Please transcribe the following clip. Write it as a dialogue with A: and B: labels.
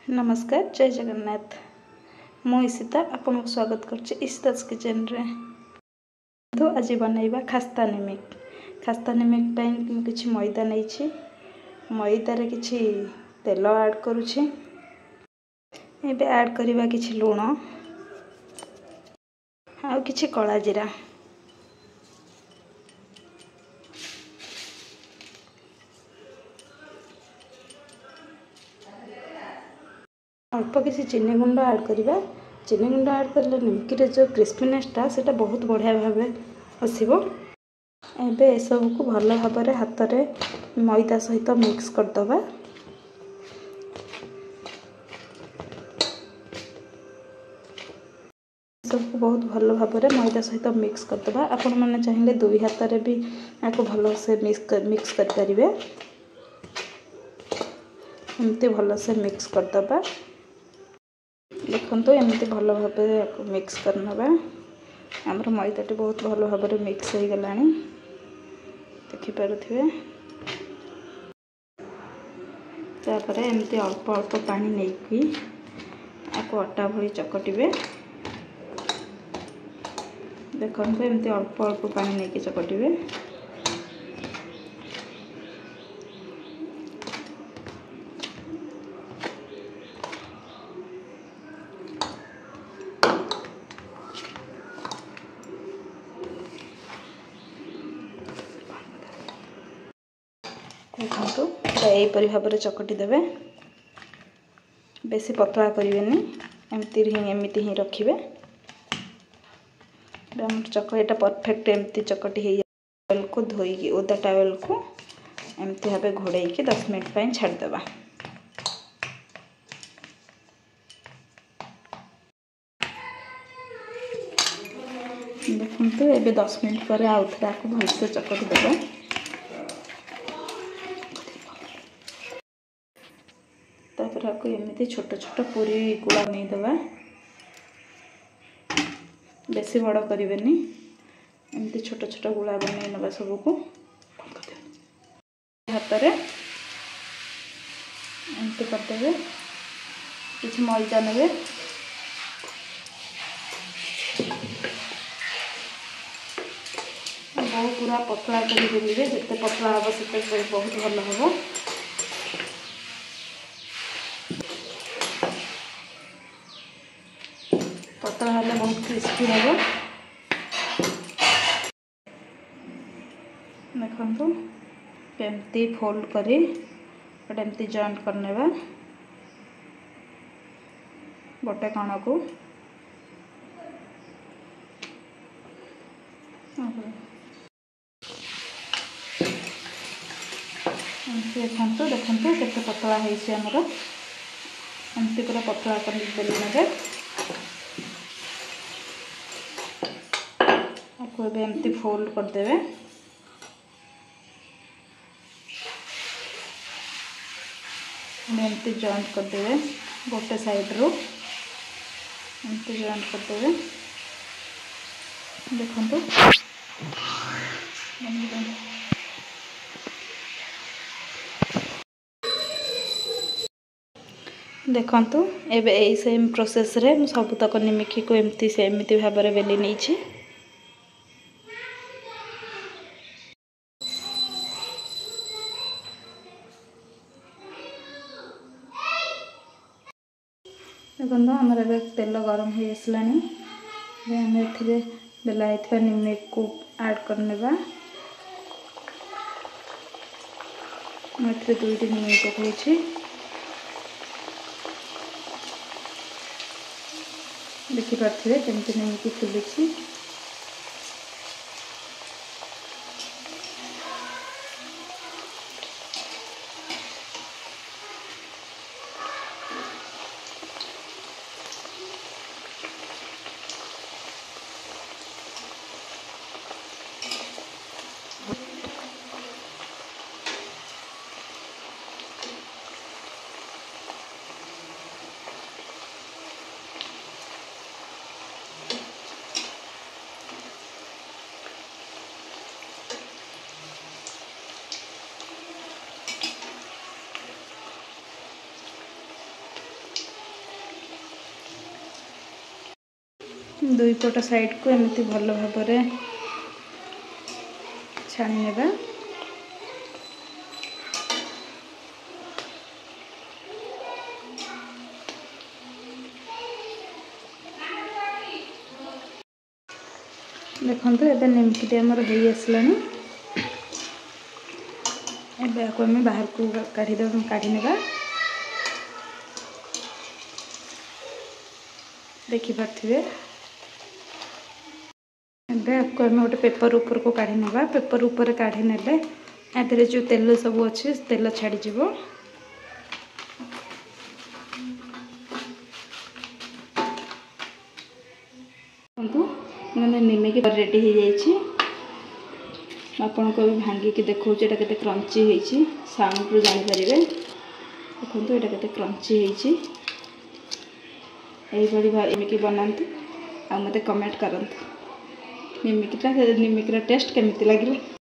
A: नमस्कार जय जगन्नाथ मु ईशिता आपन को स्वागत करछि ईशिता's किचन रे। तो आज बनैबा खास्ता निमिक पई किछि मैदा नै छी मैदा रे किछि तेल ऐड करूछि एबे ऐड करबा किछि लूण आ किछि कला जीरा अल्प किसी चीनी गुंड ऐड करबा। चीनी गुंड ऐड करले निमकी रे जो क्रिस्पीनेसटा सेटा बहुत बढ़िया भाबे आसीबो। एबे ए सब को भलो भाबरे हाथ रे मैदा सहित मिक्स कर दबा। सब को बहुत भलो भाबरे मैदा सहित मिक्स कर दबा। आपण माने चाहिले दुई हाथ रे भी आको भलो से मिक्स कर परिबे। एमती भलो से मिक्स कर दबा। देखो एमती भलो भाबरे मिक्स करनबा। हमर मैदाटी बहुत भलो भाबरे मिक्स हो गलानी देखि पारुथिबे। तापर एमती अल्प अल्प पानी नेकी आको आटा भली चकटिबे। देखो एमती अल्प अल्प पानी नेकी चकटिबे। देखो यहीपरी भाव में चकटी देवे। बेसी पतला करेनि एमती ही रखिए। चकटा परफेक्ट एमती चकटी टावेल को धोई ओदा टावेल को एमती भाव घोड़े 10 मिनट पर छाड़देवा। देखो ये 10 मिनट पर आउ थे भलसे चकटी देवा। तापर आपको एमती छोट छोट पूरी गुड़ा नहीं दबा। बेसी बड़ करेनि एमती छोट छोट गुड़ा बन नवा सबको हाथ में एमती करदे। किसी मैदा ने बहुत पूरा पतला कर बेलिए। जिते पतला हम से बहुत भल हम। पतला हेल्ले बहुत क्रिस्पी हम। देखो केमती फोल्ड करी एमती जॉइंट करने गोटे कण को देखो केते पतला होमर एमती पूरा पतला कर बेलने आपको एमती फोल्ड करदे। एमती जॉइंट करदे गोटे साइड रो एमती जॉइंट करदे। देखो देखु एबे यही सेम प्रोसेस रे मु सबतक निमिकी को एमती भाव में बेली नहीं। देखो आमर ए तेल गरम हो आसलानी। आम ए बेला निमिक को ऐड करने। मुझे 2 निमिक पकई देखिपे केमती निमिक फुली। दुई पट साइड को एमती भल भाव छाणी नेबा। देखो एबे निमकी आमर हो आसला। एबे आको आम बाहर को काढ़ी नेबा। देखि पार्थिबे एबे आपको आम गोटे पेपर ऊपर को काढ़ी नेबा। पेपर ऊपर काढ़ी नेले एथरे जो तेल सब अच्छे तेल छाड़ी जीवो। निमिकी रेडी हो जाइए। आपन को भी भांगी की देखो एटा केते क्रंची होईची। साउंड रो जानि परिबे। देखो एटा केते क्रंची होईची। एई बड़ी निमिकी बनांतु आ मते कमेंट करंतु निमिकीटा टेस्ट केमिति लागिला।